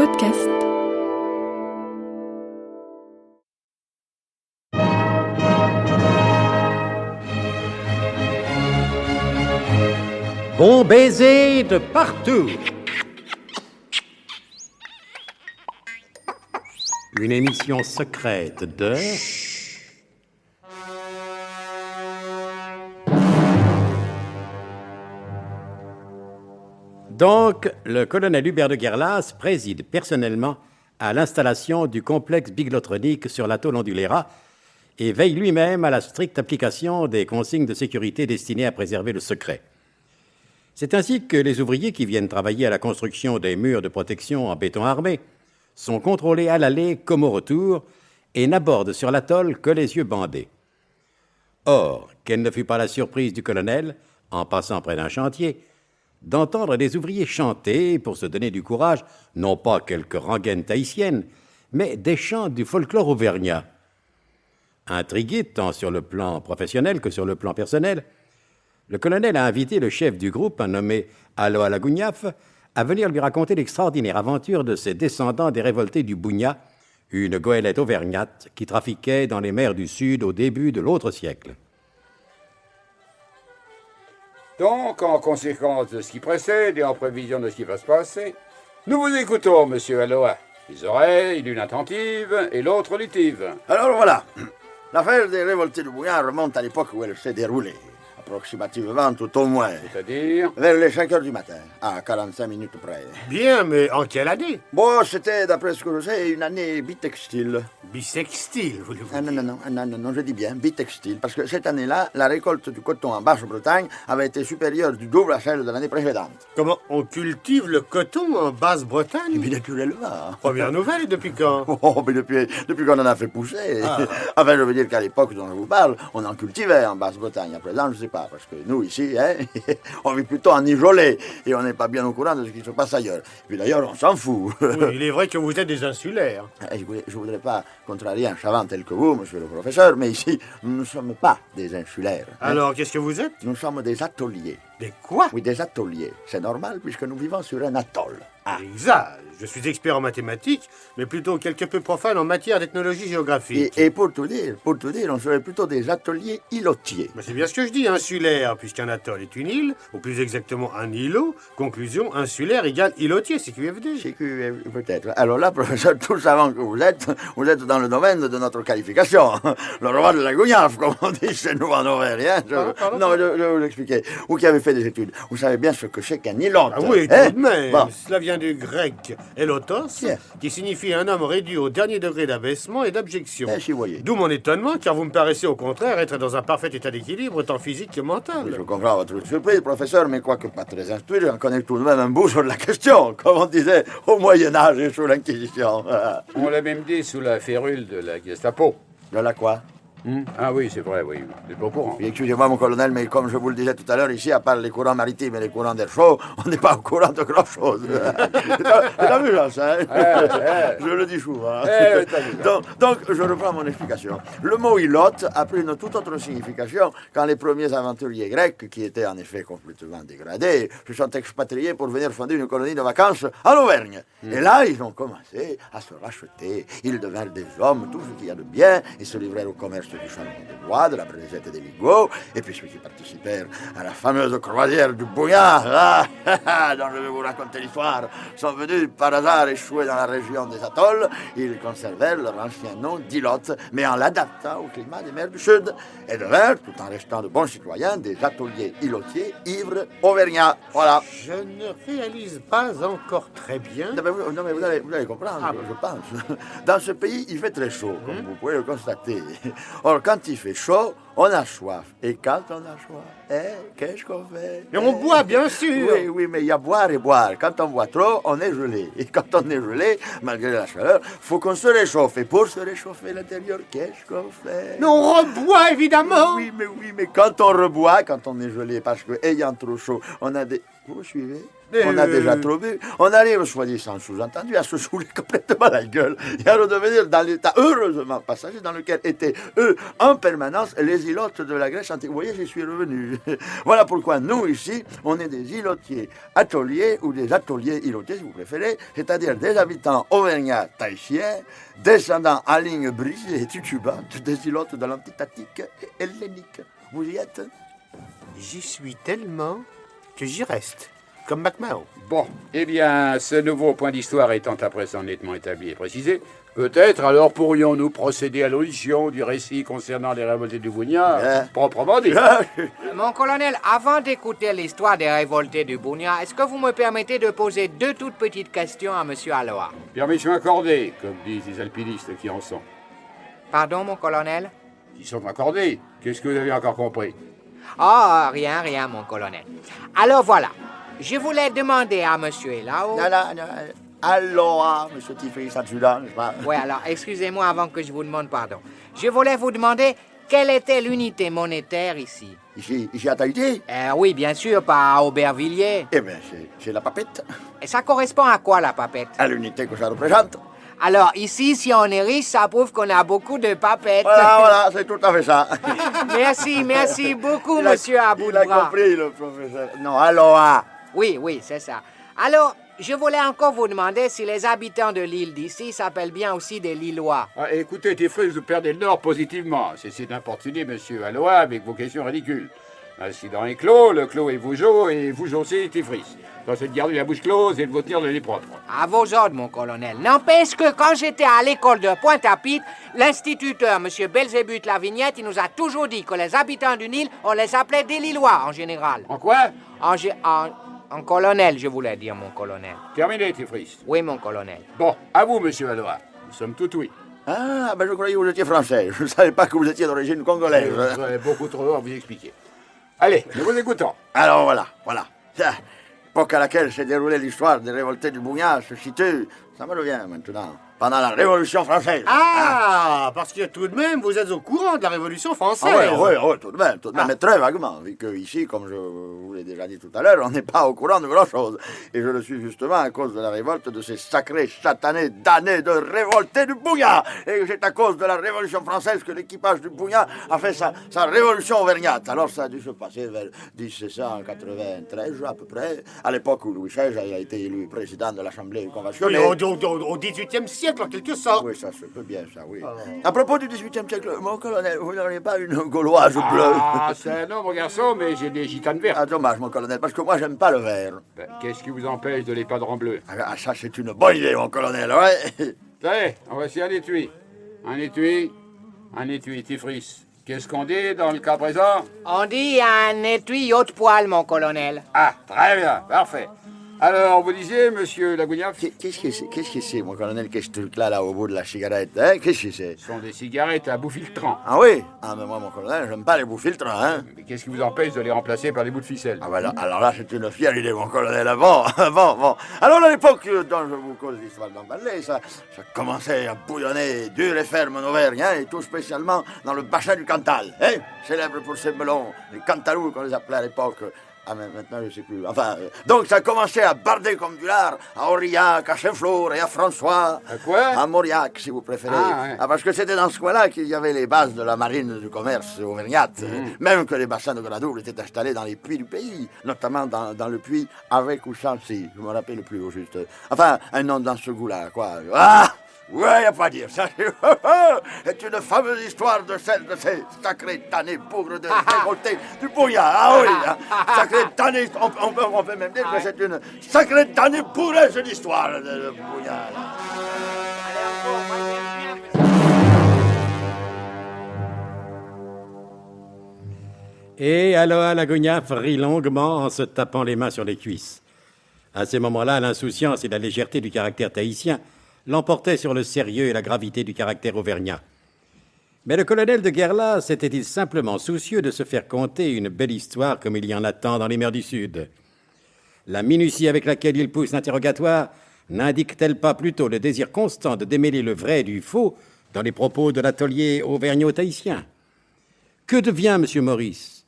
podcast. Bon baiser de partout. Une émission secrète de... Donc, le colonel Hubert de Guerlas préside personnellement à l'installation du complexe biglotronique sur l'atoll Ondulera et veille lui-même à la stricte application des consignes de sécurité destinées à préserver le secret. C'est ainsi que les ouvriers qui viennent travailler à la construction des murs de protection en béton armé sont contrôlés à l'aller comme au retour et n'abordent sur l'atoll que les yeux bandés. Or, quelle ne fut pas la surprise du colonel, en passant près d'un chantier, d'entendre des ouvriers chanter pour se donner du courage, non pas quelques rengaines tahitiennes, mais des chants du folklore auvergnat. Intrigué tant sur le plan professionnel que sur le plan personnel, le colonel a invité le chef du groupe, un nommé Aloa Lagugnaf, à venir lui raconter l'extraordinaire aventure de ses descendants des révoltés du Bougna, une goélette auvergnate qui trafiquait dans les mers du Sud au début de l'autre siècle. Donc, en conséquence de ce qui précède et en prévision de ce qui va se passer, nous vous écoutons, monsieur Aloha. Les oreilles, l'une attentive et l'autre auditive. Alors voilà, l'affaire des révoltés du Bouillard remonte à l'époque où elle s'est déroulée, approximativement tout au moins, C'est-à-dire... vers les 5 heures du matin, à 45 minutes près. Bien, mais en quelle année? Bon, c'était, d'après ce que je sais, une année bitextile. Bisextile, voulez-vous Ah, dire? non, je dis bien bitextile, parce que cette année-là, la récolte du coton en Basse-Bretagne avait été supérieure du double à celle de l'année précédente. Comment on cultive le coton en Basse-Bretagne? Et puis naturellement. Première nouvelle, et depuis quand? Oh, mais depuis qu'on en a fait pousser. Ah. Enfin, je veux dire qu'à l'époque dont je vous parle, on en cultivait en Basse-Bretagne. À présent, je ne sais pas, parce que nous, ici, on vit plutôt en isolé, et on n'est pas bien au courant de ce qui se passe ailleurs. Et puis d'ailleurs, on s'en fout. Oui, il est vrai que vous êtes des insulaires. Écoutez, je ne voudrais pas contrarier un savant tel que vous, monsieur le professeur, mais ici, nous ne sommes pas des insulaires. Alors, qu'est-ce que vous êtes? Nous sommes des ateliers. Des quoi? Oui, des ateliers. C'est normal, puisque nous vivons sur un atoll. Exact. Je suis expert en mathématiques, mais plutôt quelque peu profane en matière d'ethnologie géographique. Et pour tout dire, on serait plutôt des ateliers îlotiers. Mais c'est bien ce que je dis, insulaire, puisqu'un atoll est une île, ou plus exactement un îlot. Conclusion, insulaire égale îlotier, c'est QFD. CQFD, peut-être. Alors là, professeur, tout savant que vous êtes dans le domaine de notre qualification. Le roi de la Gognaf, comme on dit chez nous en Auvergne. Pardon. Non, je vais vous expliquer. Vous qui avez fait des études, vous savez bien ce que c'est qu'un îlote. Ah oui, hein? tout de même. Bon. Cela vient du grec elotos, Yes. qui signifie un homme réduit au dernier degré d'abaissement et d'abjection. Si vous voyez. D'où mon étonnement, car vous me paraissez au contraire être dans un parfait état d'équilibre, tant physique que mental. Je comprends votre surprise, professeur, mais quoique pas très instruit, j'en connais tout de même un bout sur la question, comme on disait au Moyen-Âge et sous l'Inquisition. On l'a même dit sous la férule de la Gestapo. De la quoi? Ah oui, c'est vrai, oui. Vous n'êtes pas au courant. Oui, excusez-moi, mon colonel, mais comme je vous le disais tout à l'heure, ici, à part les courants maritimes et les courants d'air chaud, on n'est pas au courant de grand-chose. C'est amusant, ça, hein? Je le dis souvent. Donc, je reprends mon explication. Le mot îlote a pris une toute autre signification quand les premiers aventuriers grecs, qui étaient en effet complètement dégradés, se sont expatriés pour venir fonder une colonie de vacances en Auvergne. Et là, ils ont commencé à se racheter. Ils devinrent des hommes, tout ce qu'il y a de bien, et se livrèrent au commerce du charbon de bois, de la braisette et des lingots, et puis ceux qui participèrent à la fameuse croisière du Bouillard, dont je vais vous raconter l'histoire, sont venus par hasard échouer dans la région des atolls. Ils conservèrent leur ancien nom d'îlote, mais en l'adaptant au climat des mers du Sud, et devinrent, tout en restant de bons citoyens, des ateliers îlotiers ivres auvergnats. Voilà. Je ne réalise pas encore très bien. Non, mais vous allez comprendre, je pense. Dans ce pays, il fait très chaud, comme vous pouvez le constater. Or, quand il fait chaud, on a soif. Et quand on a soif, qu'est-ce qu'on fait? Mais on boit, bien sûr. Oui, mais il y a boire et boire. Quand on boit trop, on est gelé. Et quand on est gelé, malgré la chaleur, faut qu'on se réchauffe. Et pour se réchauffer l'intérieur, qu'est-ce qu'on fait? Mais on reboit, évidemment. Oui, mais quand on reboit, quand on est gelé, parce que ayant trop chaud, on a des... Vous me suivez? On a déjà trop bu. On arrive, soi-disant sous-entendu, à se saouler complètement la gueule et à redevenir dans l'état heureusement passager dans lequel étaient, eux, en permanence, les îlotes de la Grèce antique. Vous voyez, j'y suis revenu. Voilà pourquoi nous, ici, on est des îlotiers ateliers ou des ateliers îlotiers, si vous préférez, c'est-à-dire des habitants auvergnats tahitiens, descendants à ligne brisée et titubantes des îlotes de l'antique Attique et hellénique. Vous y êtes? J'y suis tellement que j'y reste. Comme MacMahon. Bon, eh bien, ce nouveau point d'histoire étant à présent nettement établi et précisé, peut-être alors pourrions-nous procéder à l'audition du récit concernant les révoltés du Bougna, proprement dit. Mon colonel, avant d'écouter l'histoire des révoltés du Bougna, est-ce que vous me permettez de poser 2 toutes petites questions à monsieur Aloha? Permission accordée, comme disent les alpinistes qui en sont. Pardon, mon colonel? Ils sont accordés. Qu'est-ce que vous avez encore compris? Oh, rien, mon colonel. Alors voilà, je voulais demander à monsieur Elao... Non. Aloha, monsieur Tiflis, adjudant, n'est-ce pas? Oui, alors, excusez-moi avant que je vous demande pardon. Je voulais vous demander quelle était l'unité monétaire ici. Ici à Tahiti? Oui, bien sûr, pas à Aubervilliers. Eh bien, c'est la papette. Et ça correspond à quoi, la papette? À l'unité que ça représente. Alors, ici, si on est riche, ça prouve qu'on a beaucoup de papettes. Voilà, c'est tout à fait ça. Merci beaucoup, monsieur Aboudra. Il a compris, le professeur. Non, aloha. Oui, c'est ça. Alors, je voulais encore vous demander si les habitants de l'île d'ici s'appellent bien aussi des Lillois. Ah, écoutez, Tiflis, vous perdez le nord positivement. Cessez d'importuner monsieur Aloha avec vos questions ridicules. L'incident est clos, le clos est Vougeot, et Vougeot aussi Tiflis. Tâchez de garder la bouche close et de vous tenir le nez propre. À vos ordres, mon colonel. N'empêche que quand j'étais à l'école de Pointe-à-Pitre, l'instituteur, M. Belzébuth Lavignette, il nous a toujours dit que les habitants d'une île, on les appelait des Lillois, en général. En quoi? En colonel, je voulais dire, mon colonel. Terminé, Tiflis. Oui, mon colonel. Bon, à vous, monsieur Aloha. Nous sommes tout oui. Ah, ben je croyais que vous étiez français. Je ne savais pas que vous étiez d'origine congolaise. Vous avez beaucoup trop à vous expliquer. Allez, nous vous écoutons. Alors voilà. L'époque à laquelle s'est déroulée l'histoire des révoltés du Bougna se situe, ça me revient maintenant, pendant la Révolution française. Ah, parce que tout de même, vous êtes au courant de la Révolution française. Oui, tout de même, mais très vaguement, vu que ici, comme je vous l'ai déjà dit tout à l'heure, on n'est pas au courant de grand-chose. Et je le suis justement à cause de la révolte de ces sacrés satanés damnés de révoltés du Bougna. Et c'est à cause de la Révolution française que l'équipage du Bougna a fait sa révolution auvergnate. Alors ça a dû se passer vers 1793 à peu près, à l'époque où Louis XVI a été élu président de l'Assemblée conventionnelle. Au XVIIIe siècle, en quelque sorte. Oui, ça se peut bien, ça, oui. À propos du XVIIIe siècle, mon colonel, vous n'auriez pas une gauloise bleue? Ah, c'est un homme, garçon, mais j'ai des gitanes vertes. Ah, dommage, mon colonel, parce que moi, j'aime pas le vert. Ben, qu'est-ce qui vous empêche de les peindre en bleu? Ah, ça, c'est une bonne idée, mon colonel, ouais. Allez, on va essayer un étui. Un étui, Tiflis. Qu'est-ce qu'on dit dans le cas présent? On dit un étui haut de poil, mon colonel. Ah, très bien, parfait. Alors, vous disiez, monsieur Lagouniaf? Qu'est-ce que c'est, mon colonel, qu'est-ce truc-là, là, au bout de la cigarette, hein? Qu'est-ce que c'est? Ce sont des cigarettes à bout filtrant. Ah oui? Ah, mais moi, mon colonel, j'aime pas les bouts filtrants, hein? Mais qu'est-ce qui vous empêche de les remplacer par des bouts de ficelle? Ah, ben alors là, c'est une fière idée, mon colonel. Bon. Alors, à l'époque dont je vous cause l'histoire d'en parler, ça commençait à bouillonner dur et ferme en Auvergne, hein, et tout spécialement dans le bassin du Cantal, hein? Célèbre pour ses melons, les Cantalous, qu'on les appelait à l'époque. Ah, mais maintenant, je ne sais plus. Enfin, donc ça a commencé à barder comme du lard à Aurillac, à Saint-Flour et à François. À quoi? À Mauriac, si vous préférez. Ah, ouais. Parce que c'était dans ce coin-là qu'il y avait les bases de la marine du commerce auvergnate. Même que les bassins de Grenouille étaient installés dans les puits du pays, notamment dans le puits avec ou sans si. Je me rappelle plus au juste. Enfin, un nom dans ce goût-là, quoi. Ah! Ouais, y a pas à dire. Ça, c'est une fameuse histoire de celle de ces sacrés damnés bougres de révoltés du Bougna. Ah oui, sacrés damnés. On peut même dire que c'est une sacrée damnée bourreuse d'histoire de Bougna. Et Aloha Lagouniaf rit longuement en se tapant les mains sur les cuisses. À ces moments-là, l'insouciance et la légèreté du caractère tahitien l'emportaient sur le sérieux et la gravité du caractère auvergnat. Mais le colonel de Guerlas était-il simplement soucieux de se faire conter une belle histoire comme il y en a tant dans les mers du Sud? La minutie avec laquelle il pousse l'interrogatoire n'indique-t-elle pas plutôt le désir constant de démêler le vrai du faux dans les propos de l'atelier auvergnat-tahitien? Que devient M. Maurice?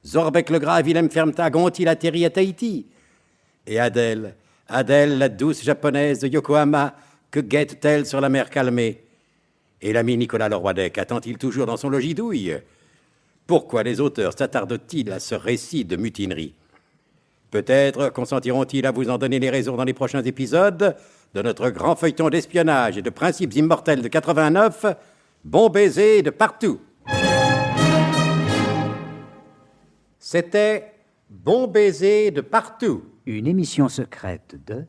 Zorbec le Gras et Willem Fermtag ont-ils atterri à Tahiti? Et Adèle, Adèle, la douce japonaise de Yokohama, que guette-t-elle sur la mer calmée? Et l'ami Nicolas Leroydec attend-il toujours dans son logis douille? Pourquoi les auteurs s'attardent-ils à ce récit de mutinerie? Peut-être consentiront-ils à vous en donner les raisons dans les prochains épisodes de notre grand feuilleton d'espionnage et de principes immortels de 89, Bon baiser de partout. C'était Bon baiser de partout. Une émission secrète de...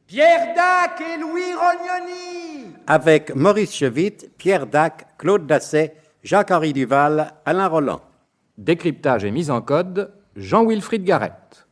Pierre Dac et Louis Rognoni. Avec Maurice Chevitte, Pierre Dac, Claude Dasset, Jacques-Henri Duval, Alain Roland. Décryptage et mise en code, Jean-Wilfried Garrett.